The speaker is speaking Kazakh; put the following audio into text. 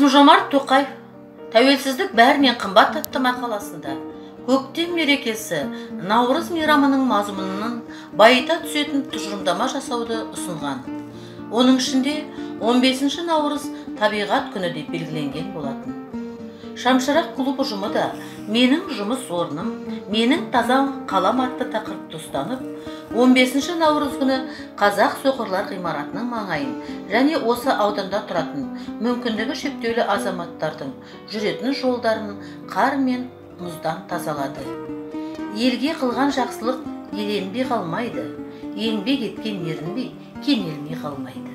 Қасым-Жомарт Тоқаев тәуелсіздік бәрінен қымбат атты мақаласында көктем мерекесі Наурыз мейрамының мазмұнын байыта түсетін тұжырымдама жасауды ұсынған. Оның ішінде 15 Наурыз табиғат күні деп белгіленген болатын. Шамшырақ клуб ұжымы да менің жұмыс орным, менің таза қалам атты тақырыпты ұстанып, 15 Наурыз күні Қазақ соқырлар ғимаратының маңайын және осы ауданда тұратын мүмкіндігі шектеулі азаматтардың жүретін жолдарын қар мен мұздан тазалады. Елге қылған жақсылық еленбей қалмайды, еңбек еткен ерінбей кенелмей қалмайды.